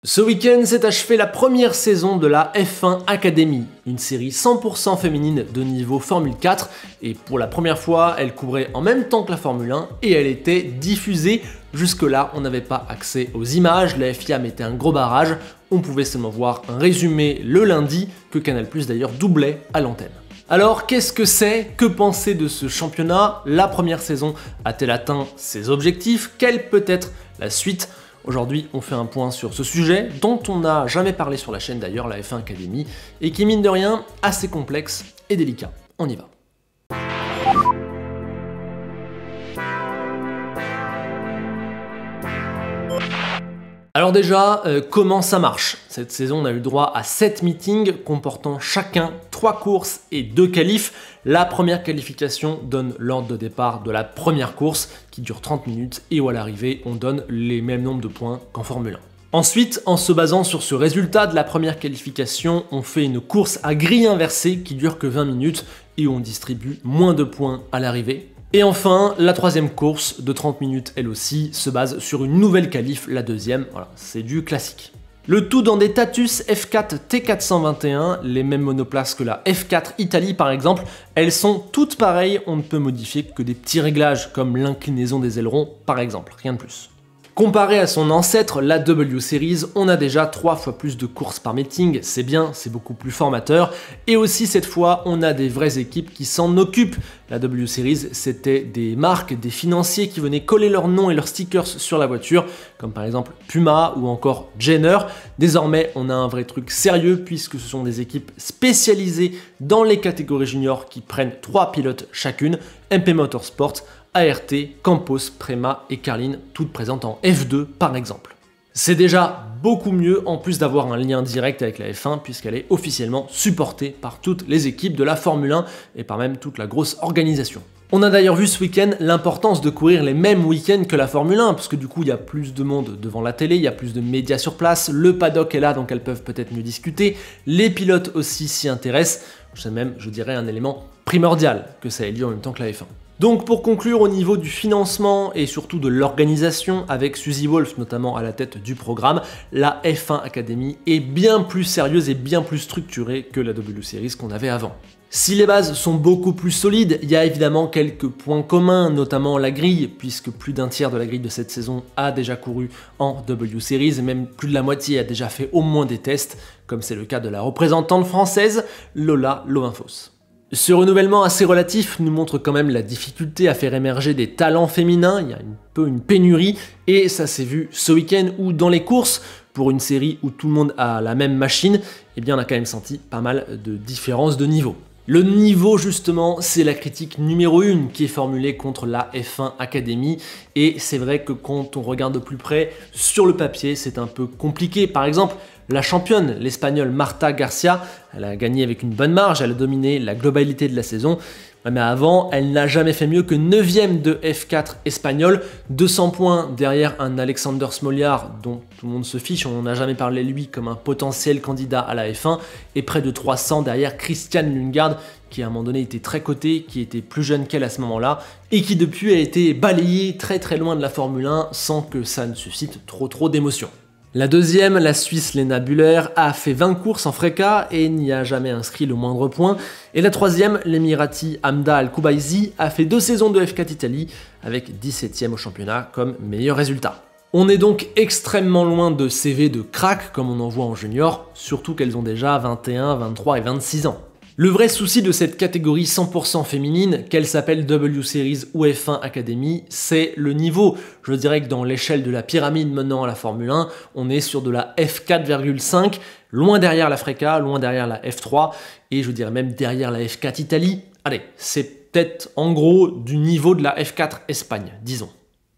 Ce week-end s'est achevée la première saison de la F1 Academy, une série 100% féminine de niveau Formule 4, et pour la première fois, elle couvrait en même temps que la Formule 1 et elle était diffusée. Jusque-là, on n'avait pas accès aux images, la FIA mettait un gros barrage, on pouvait seulement voir un résumé le lundi, que Canal+ d'ailleurs doublait à l'antenne. Alors qu'est-ce que c'est? Que penser de ce championnat? La première saison a-t-elle atteint ses objectifs? Quelle peut être la suite? Aujourd'hui, on fait un point sur ce sujet, dont on n'a jamais parlé sur la chaîne d'ailleurs, la F1 Academy, et qui mine de rien, assez complexe et délicat. On y va. Alors déjà, comment ça marche? Cette saison, on a eu droit à 7 meetings comportant chacun 3 courses et 2 qualifs. La première qualification donne l'ordre de départ de la première course qui dure 30 minutes et où à l'arrivée, on donne les mêmes nombres de points qu'en Formule 1. Ensuite, en se basant sur ce résultat de la première qualification, on fait une course à grille inversée qui dure que 20 minutes et où on distribue moins de points à l'arrivée. Et enfin, la troisième course de 30 minutes, elle aussi, se base sur une nouvelle qualif, la deuxième, voilà, c'est du classique. Le tout dans des Tatus F4 T421, les mêmes monoplaces que la F4 Italie par exemple, elles sont toutes pareilles, on ne peut modifier que des petits réglages comme l'inclinaison des ailerons par exemple, rien de plus. Comparé à son ancêtre, la W Series, on a déjà 3 fois plus de courses par meeting, c'est bien, c'est beaucoup plus formateur, et aussi cette fois, on a des vraies équipes qui s'en occupent. La W Series, c'était des marques, des financiers qui venaient coller leur nom et leurs stickers sur la voiture, comme par exemple Puma ou encore Jenner. Désormais, on a un vrai truc sérieux puisque ce sont des équipes spécialisées dans les catégories juniors qui prennent 3 pilotes chacune, MP Motorsport, ART, Campos, Prema et Carlin, toutes présentes en F2 par exemple. C'est déjà beaucoup mieux en plus d'avoir un lien direct avec la F1 puisqu'elle est officiellement supportée par toutes les équipes de la Formule 1 et par même toute la grosse organisation. On a d'ailleurs vu ce week-end l'importance de courir les mêmes week-ends que la Formule 1 parce que du coup il y a plus de monde devant la télé, il y a plus de médias sur place, le paddock est là donc elles peuvent peut-être mieux discuter, les pilotes aussi s'y intéressent, c'est même je dirais un élément primordial que ça ait lieu en même temps que la F1. Donc pour conclure au niveau du financement et surtout de l'organisation avec Suzy Wolff notamment à la tête du programme, la F1 Academy est bien plus sérieuse et bien plus structurée que la W Series qu'on avait avant. Si les bases sont beaucoup plus solides, il y a évidemment quelques points communs, notamment la grille, puisque plus d'un tiers de la grille de cette saison a déjà couru en W Series, et même plus de la moitié a déjà fait au moins des tests, comme c'est le cas de la représentante française, Lola Lovinfos. Ce renouvellement assez relatif nous montre quand même la difficulté à faire émerger des talents féminins, il y a un peu une pénurie, et ça s'est vu ce week-end où dans les courses, pour une série où tout le monde a la même machine, eh bien on a quand même senti pas mal de différences de niveau. Le niveau justement, c'est la critique numéro 1 qui est formulée contre la F1 Academy et c'est vrai que quand on regarde de plus près, sur le papier, c'est un peu compliqué. Par exemple, la championne, l'Espagnole Marta Garcia, elle a gagné avec une bonne marge, elle a dominé la globalité de la saison. Mais avant, elle n'a jamais fait mieux que 9ème de F4 espagnol, 200 points derrière un Alexander Smolyar dont tout le monde se fiche, on n'a jamais parlé de lui comme un potentiel candidat à la F1, et près de 300 derrière Christian Lundgaard, qui à un moment donné était très coté, qui était plus jeune qu'elle à ce moment-là, et qui depuis a été balayé très loin de la Formule 1 sans que ça ne suscite trop d'émotions. La deuxième, la Suisse Lena Bühler, a fait 20 courses en FRECA et n'y a jamais inscrit le moindre point. Et la troisième, l'Emirati Hamda Al-Kubaisi, a fait 2 saisons de F4 Italie avec 17ème au championnat comme meilleur résultat. On est donc extrêmement loin de CV de crack comme on en voit en junior, surtout qu'elles ont déjà 21, 23 et 26 ans. Le vrai souci de cette catégorie 100% féminine, qu'elle s'appelle W Series ou F1 Academy, c'est le niveau. Je dirais que dans l'échelle de la pyramide menant à la Formule 1, on est sur de la F4,5, loin derrière la FRECA, loin derrière la F3, et je dirais même derrière la F4 Italie. Allez, c'est peut-être en gros du niveau de la F4 Espagne, disons.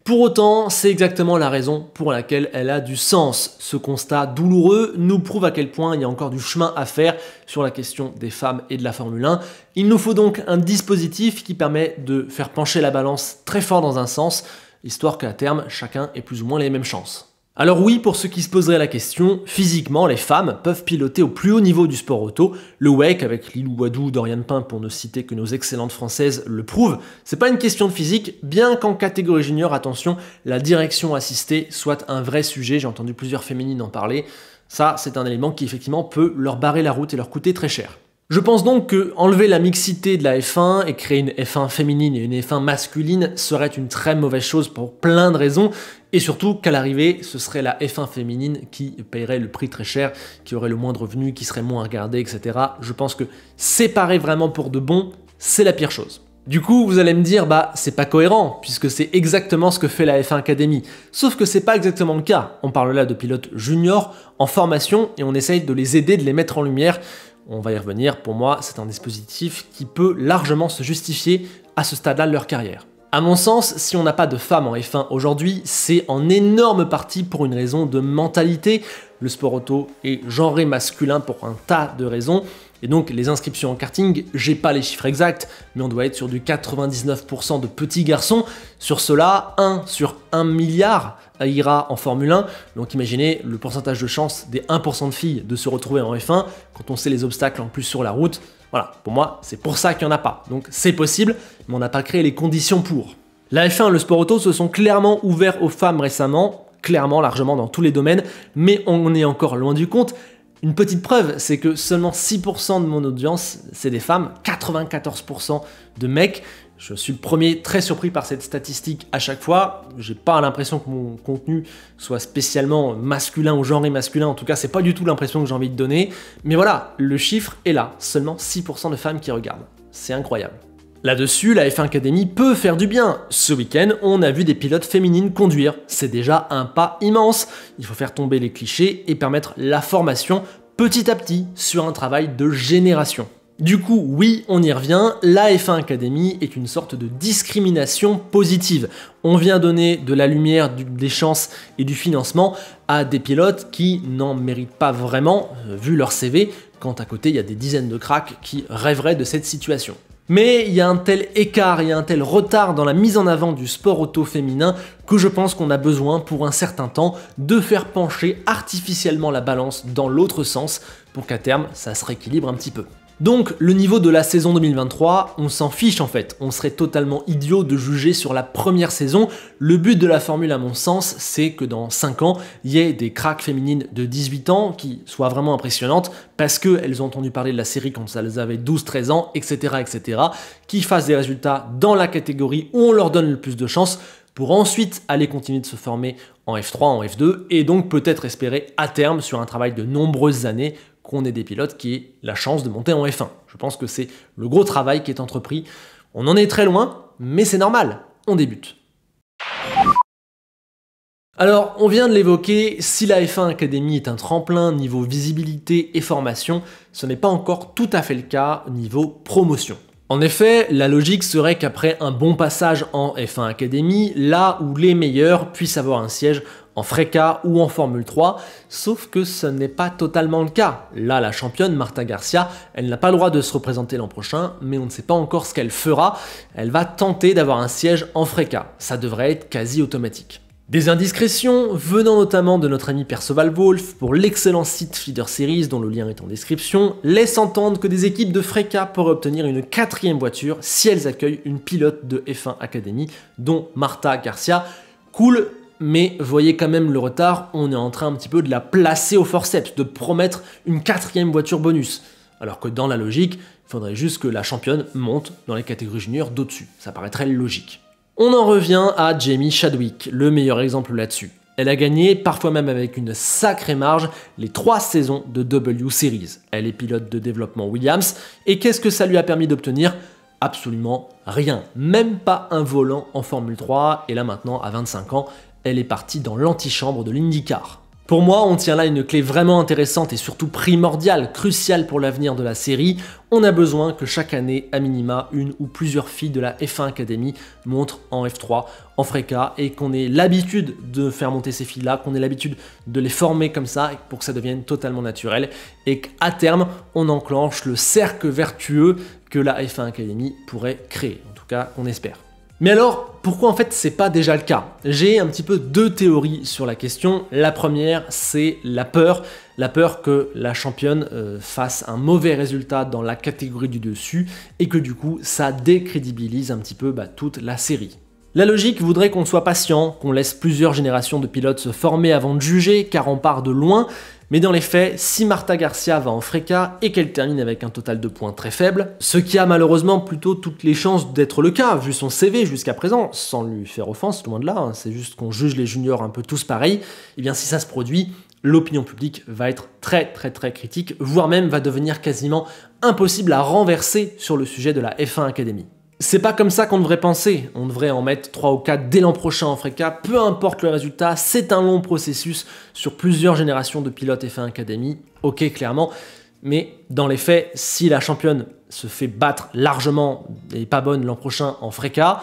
Pour autant, c'est exactement la raison pour laquelle elle a du sens. Ce constat douloureux nous prouve à quel point il y a encore du chemin à faire sur la question des femmes et de la Formule 1. Il nous faut donc un dispositif qui permet de faire pencher la balance très fort dans un sens, histoire qu'à terme, chacun ait plus ou moins les mêmes chances. Alors oui, pour ceux qui se poseraient la question, physiquement, les femmes peuvent piloter au plus haut niveau du sport auto. Le WEC, avec Lilou Wadou, Doriane Pin, pour ne citer que nos excellentes françaises, le prouve. C'est pas une question de physique, bien qu'en catégorie junior, attention, la direction assistée soit un vrai sujet. J'ai entendu plusieurs féminines en parler. Ça, c'est un élément qui effectivement peut leur barrer la route et leur coûter très cher. Je pense donc que enlever la mixité de la F1 et créer une F1 féminine et une F1 masculine serait une très mauvaise chose pour plein de raisons, et surtout qu'à l'arrivée, ce serait la F1 féminine qui paierait le prix très cher, qui aurait le moins de revenus, qui serait moins regardée, etc. Je pense que séparer vraiment pour de bon, c'est la pire chose. Du coup, vous allez me dire, bah c'est pas cohérent, puisque c'est exactement ce que fait la F1 Academy. Sauf que c'est pas exactement le cas. On parle là de pilotes juniors en formation et on essaye de les aider, de les mettre en lumière. On va y revenir, pour moi, c'est un dispositif qui peut largement se justifier à ce stade-là de leur carrière. À mon sens, si on n'a pas de femmes en F1 aujourd'hui, c'est en énorme partie pour une raison de mentalité. Le sport auto est genré masculin pour un tas de raisons. Et donc les inscriptions en karting, j'ai pas les chiffres exacts, mais on doit être sur du 99% de petits garçons. Sur cela, 1 sur 1 milliard ira en Formule 1. Donc imaginez le pourcentage de chance des 1% de filles de se retrouver en F1 quand on sait les obstacles en plus sur la route. Voilà, pour moi, c'est pour ça qu'il n'y en a pas. Donc c'est possible, mais on n'a pas créé les conditions pour. La F1 et le sport auto se sont clairement ouverts aux femmes récemment, clairement, largement dans tous les domaines, mais on est encore loin du compte. Une petite preuve, c'est que seulement 6% de mon audience, c'est des femmes, 94% de mecs. Je suis le premier très surpris par cette statistique à chaque fois. J'ai pas l'impression que mon contenu soit spécialement masculin ou genré masculin. En tout cas, c'est pas du tout l'impression que j'ai envie de donner. Mais voilà, le chiffre est là. Seulement 6% de femmes qui regardent. C'est incroyable. Là-dessus, la F1 Academy peut faire du bien. Ce week-end, on a vu des pilotes féminines conduire. C'est déjà un pas immense. Il faut faire tomber les clichés et permettre la formation petit à petit sur un travail de génération. Du coup, oui, on y revient, la F1 Academy est une sorte de discrimination positive. On vient donner de la lumière, des chances et du financement à des pilotes qui n'en méritent pas vraiment, vu leur CV, quand à côté il y a des dizaines de cracks qui rêveraient de cette situation. Mais il y a un tel écart, il y a un tel retard dans la mise en avant du sport auto féminin que je pense qu'on a besoin pour un certain temps de faire pencher artificiellement la balance dans l'autre sens pour qu'à terme ça se rééquilibre un petit peu. Donc le niveau de la saison 2023, on s'en fiche en fait, on serait totalement idiot de juger sur la première saison. Le but de la formule à mon sens, c'est que dans 5 ans, il y ait des cracks féminines de 18 ans qui soient vraiment impressionnantes parce qu'elles ont entendu parler de la série quand elles avaient 12-13 ans, etc., qui fassent des résultats dans la catégorie où on leur donne le plus de chance pour ensuite aller continuer de se former en F3, en F2 et donc peut-être espérer à terme sur un travail de nombreuses années qu'on ait des pilotes qui aient la chance de monter en F1. Je pense que c'est le gros travail qui est entrepris. On en est très loin, mais c'est normal, on débute. Alors, on vient de l'évoquer, si la F1 Academy est un tremplin niveau visibilité et formation, ce n'est pas encore tout à fait le cas niveau promotion. En effet, la logique serait qu'après un bon passage en F1 Academy, là où les meilleurs puissent avoir un siège en FRECA ou en Formule 3, sauf que ce n'est pas totalement le cas. Là, la championne Marta Garcia, elle n'a pas le droit de se représenter l'an prochain, mais on ne sait pas encore ce qu'elle fera. Elle va tenter d'avoir un siège en FRECA. Ça devrait être quasi automatique. Des indiscrétions venant notamment de notre ami Perceval Wolf pour l'excellent site Feeder Series dont le lien est en description, laissent entendre que des équipes de FRECA pourraient obtenir une 4e voiture si elles accueillent une pilote de F1 Academy, dont Marta Garcia. Cool, mais voyez quand même le retard, on est en train un petit peu de la placer au forceps, de promettre une 4e voiture bonus. Alors que dans la logique, il faudrait juste que la championne monte dans les catégories juniors d'au-dessus, ça paraîtrait logique. On en revient à Jamie Chadwick, le meilleur exemple là-dessus. Elle a gagné, parfois même avec une sacrée marge, les 3 saisons de W Series. Elle est pilote de développement Williams, et qu'est-ce que ça lui a permis d'obtenir ? Absolument rien, même pas un volant en Formule 3, et là maintenant, à 25 ans, elle est partie dans l'antichambre de l'IndyCar. Pour moi, on tient là une clé vraiment intéressante et surtout primordiale, cruciale pour l'avenir de la série. On a besoin que chaque année, à minima, une ou plusieurs filles de la F1 Academy montent en F3, en FRECA, et qu'on ait l'habitude de faire monter ces filles-là, qu'on ait l'habitude de les former comme ça, pour que ça devienne totalement naturel, et qu'à terme, on enclenche le cercle vertueux que la F1 Academy pourrait créer. En tout cas, on espère. Mais alors, pourquoi en fait c'est pas déjà le cas? J'ai un petit peu deux théories sur la question. La première, c'est la peur que la championne fasse un mauvais résultat dans la catégorie du dessus et que du coup ça décrédibilise un petit peu toute la série. La logique voudrait qu'on soit patient, qu'on laisse plusieurs générations de pilotes se former avant de juger, car on part de loin, mais dans les faits, si Marta Garcia va en FRECA et qu'elle termine avec un total de points très faible, ce qui a malheureusement plutôt toutes les chances d'être le cas, vu son CV jusqu'à présent, sans lui faire offense, loin de là, hein, c'est juste qu'on juge les juniors un peu tous pareil, et bien si ça se produit, l'opinion publique va être très critique, voire même va devenir quasiment impossible à renverser sur le sujet de la F1 Academy. C'est pas comme ça qu'on devrait penser, on devrait en mettre 3 ou 4 dès l'an prochain en FRECA, peu importe le résultat, c'est un long processus sur plusieurs générations de pilotes F1 Academy, ok clairement, mais dans les faits, si la championne se fait battre largement et pas bonne l'an prochain en FRECA,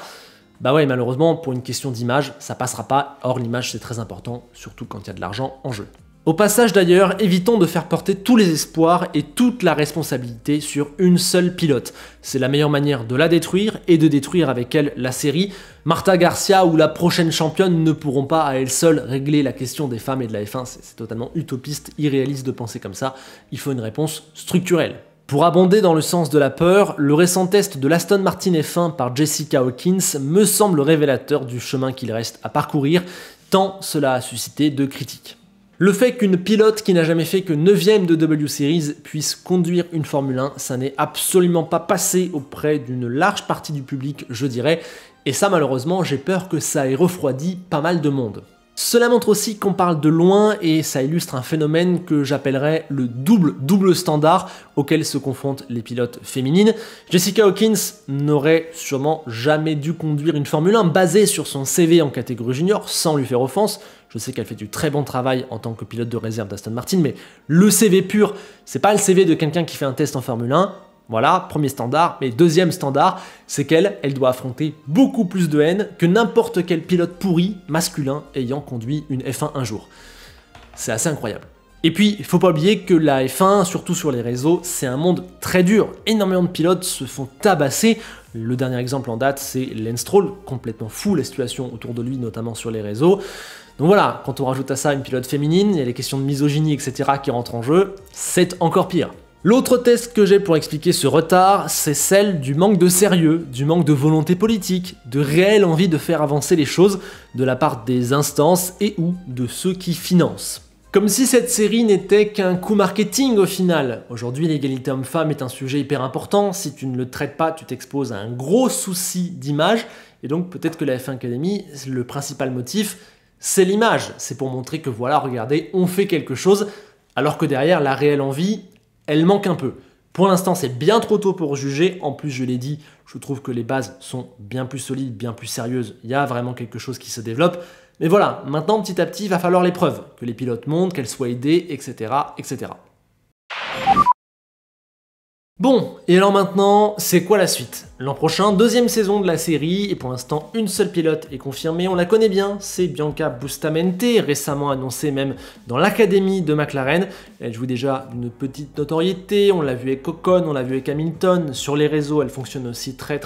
bah ouais malheureusement pour une question d'image, ça passera pas, or l'image c'est très important, surtout quand il y a de l'argent en jeu. Au passage d'ailleurs, évitons de faire porter tous les espoirs et toute la responsabilité sur une seule pilote. C'est la meilleure manière de la détruire et de détruire avec elle la série. Marta Garcia ou la prochaine championne ne pourront pas à elles seules régler la question des femmes et de la F1, c'est totalement utopiste, irréaliste de penser comme ça, il faut une réponse structurelle. Pour abonder dans le sens de la peur, le récent test de l'Aston Martin F1 par Jessica Hawkins me semble révélateur du chemin qu'il reste à parcourir, tant cela a suscité de critiques. Le fait qu'une pilote qui n'a jamais fait que 9ème de W Series puisse conduire une Formule 1, ça n'est absolument pas passé auprès d'une large partie du public, je dirais, et ça malheureusement j'ai peur que ça ait refroidi pas mal de monde. Cela montre aussi qu'on parle de loin et ça illustre un phénomène que j'appellerais le double standard auquel se confrontent les pilotes féminines. Jessica Hawkins n'aurait sûrement jamais dû conduire une Formule 1 basée sur son CV en catégorie junior, sans lui faire offense. Je sais qu'elle fait du très bon travail en tant que pilote de réserve d'Aston Martin, mais le CV pur, c'est pas le CV de quelqu'un qui fait un test en Formule 1. Voilà, premier standard, mais deuxième standard, c'est elle doit affronter beaucoup plus de haine que n'importe quel pilote pourri, masculin, ayant conduit une F1 un jour. C'est assez incroyable. Et puis, il faut pas oublier que la F1, surtout sur les réseaux, c'est un monde très dur. Énormément de pilotes se font tabasser. Le dernier exemple en date, c'est Lance Stroll, complètement fou la situation autour de lui, notamment sur les réseaux. Donc voilà, quand on rajoute à ça une pilote féminine, il y a les questions de misogynie, etc. qui rentrent en jeu, c'est encore pire. L'autre test que j'ai pour expliquer ce retard, c'est celle du manque de sérieux, du manque de volonté politique, de réelle envie de faire avancer les choses de la part des instances et ou de ceux qui financent. Comme si cette série n'était qu'un coup marketing au final. Aujourd'hui, l'égalité homme-femme est un sujet hyper important, si tu ne le traites pas, tu t'exposes à un gros souci d'image, et donc peut-être que la F1 Academy, le principal motif, c'est l'image. C'est pour montrer que voilà, regardez, on fait quelque chose, alors que derrière, la réelle envie, elle manque un peu. Pour l'instant, c'est bien trop tôt pour juger. En plus, je l'ai dit, je trouve que les bases sont bien plus solides, bien plus sérieuses. Il y a vraiment quelque chose qui se développe. Mais voilà, maintenant, petit à petit, il va falloir les preuves. Que les pilotes montent, qu'elles soient aidées, etc., etc. Bon, et alors maintenant, c'est quoi la suite? L'an prochain, deuxième saison de la série, et pour l'instant, une seule pilote est confirmée, on la connaît bien, c'est Bianca Bustamante, récemment annoncée même dans l'académie de McLaren. Elle joue déjà une petite notoriété, on l'a vu avec Ocon, on l'a vu avec Hamilton, sur les réseaux, elle fonctionne aussi très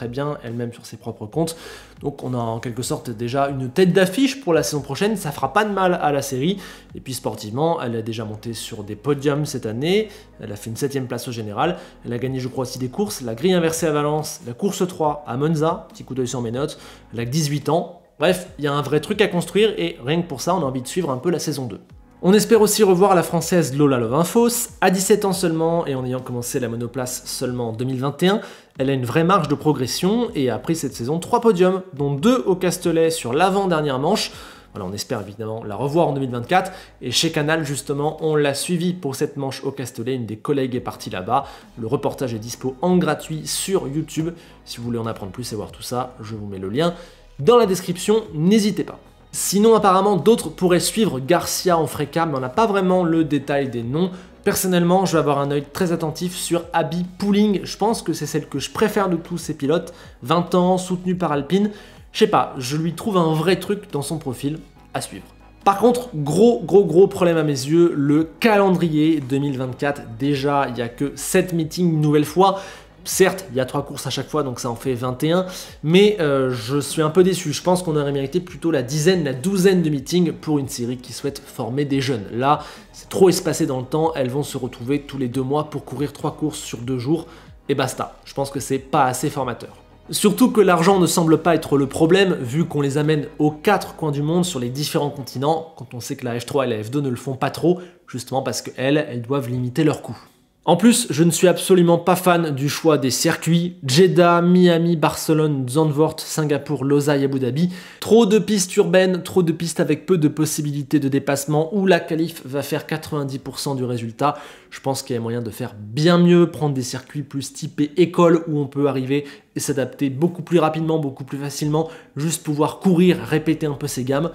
bien, elle-même sur ses propres comptes. Donc on a en quelque sorte déjà une tête d'affiche pour la saison prochaine, ça fera pas de mal à la série. Et puis sportivement, elle a déjà monté sur des podiums cette année, elle a fait une 7ème place au général, elle a gagné je crois aussi des courses, la grille inversée à Valence, la course 3 à Monza, petit coup d'œil sur mes notes, elle a que 18 ans. Bref, il y a un vrai truc à construire et rien que pour ça, on a envie de suivre un peu la saison 2. On espère aussi revoir la française Lola Lovinfos, à 17 ans seulement et en ayant commencé la monoplace seulement en 2021, elle a une vraie marge de progression et a pris cette saison 3 podiums, dont 2 au Castellet sur l'avant-dernière manche. Voilà, on espère évidemment la revoir en 2024 et chez Canal justement, on l'a suivi pour cette manche au Castellet, une des collègues est partie là-bas. Le reportage est dispo en gratuit sur YouTube. Si vous voulez en apprendre plus et voir tout ça, je vous mets le lien dans la description, n'hésitez pas. Sinon, apparemment, d'autres pourraient suivre Garcia en FRECA, mais on n'a pas vraiment le détail des noms. Personnellement, je vais avoir un œil très attentif sur Abby Pulling. Je pense que c'est celle que je préfère de tous ces pilotes. 20 ans, soutenue par Alpine. Je sais pas, je lui trouve un vrai truc dans son profil à suivre. Par contre, gros problème à mes yeux, le calendrier 2024. Déjà, il n'y a que 7 meetings une nouvelle fois. Certes, il y a 3 courses à chaque fois, donc ça en fait 21, mais je suis un peu déçu. Je pense qu'on aurait mérité plutôt la dizaine, la douzaine de meetings pour une série qui souhaite former des jeunes. Là, c'est trop espacé dans le temps, elles vont se retrouver tous les 2 mois pour courir 3 courses sur 2 jours, et basta. Je pense que c'est pas assez formateur. Surtout que l'argent ne semble pas être le problème, vu qu'on les amène aux 4 coins du monde sur les différents continents, quand on sait que la F3 et la F2 ne le font pas trop, justement parce qu'elles doivent limiter leurs coûts. En plus, je ne suis absolument pas fan du choix des circuits. Jeddah, Miami, Barcelone, Zandvoort, Singapour, Losail, Abu Dhabi. Trop de pistes urbaines, trop de pistes avec peu de possibilités de dépassement où la qualif va faire 90% du résultat. Je pense qu'il y a moyen de faire bien mieux, prendre des circuits plus typés école où on peut arriver et s'adapter beaucoup plus rapidement, beaucoup plus facilement, juste pouvoir courir, répéter un peu ses gammes.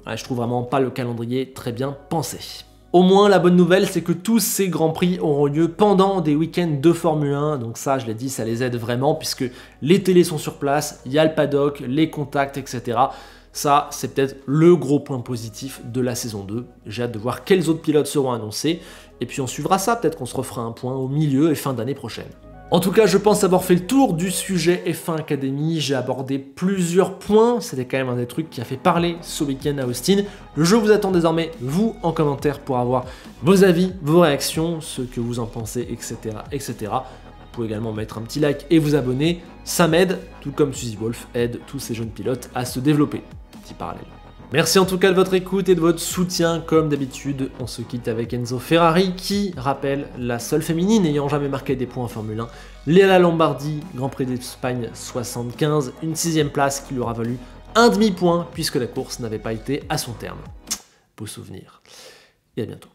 Ouais, je trouve vraiment pas le calendrier très bien pensé. Au moins, la bonne nouvelle, c'est que tous ces grands prix auront lieu pendant des week-ends de Formule 1. Donc ça, je l'ai dit, ça les aide vraiment puisque les télés sont sur place, il y a le paddock, les contacts, etc. Ça, c'est peut-être le gros point positif de la saison 2. J'ai hâte de voir quels autres pilotes seront annoncés. Et puis on suivra ça, peut-être qu'on se refera un point au milieu et fin d'année prochaine. En tout cas, je pense avoir fait le tour du sujet F1 Academy. J'ai abordé plusieurs points. C'était quand même un des trucs qui a fait parler ce week-end à Austin. Je vous attends désormais, vous, en commentaire pour avoir vos avis, vos réactions, ce que vous en pensez, etc. etc. Vous pouvez également mettre un petit like et vous abonner. Ça m'aide, tout comme Suzy Wolf aide tous ces jeunes pilotes à se développer. Petit parallèle. Merci en tout cas de votre écoute et de votre soutien. Comme d'habitude, on se quitte avec Enzo Ferrari qui rappelle la seule féminine n'ayant jamais marqué des points en Formule 1. Léa Lombardi, Grand Prix d'Espagne 75, une 6ème place qui lui aura valu un demi-point puisque la course n'avait pas été à son terme. Beau souvenir. Et à bientôt.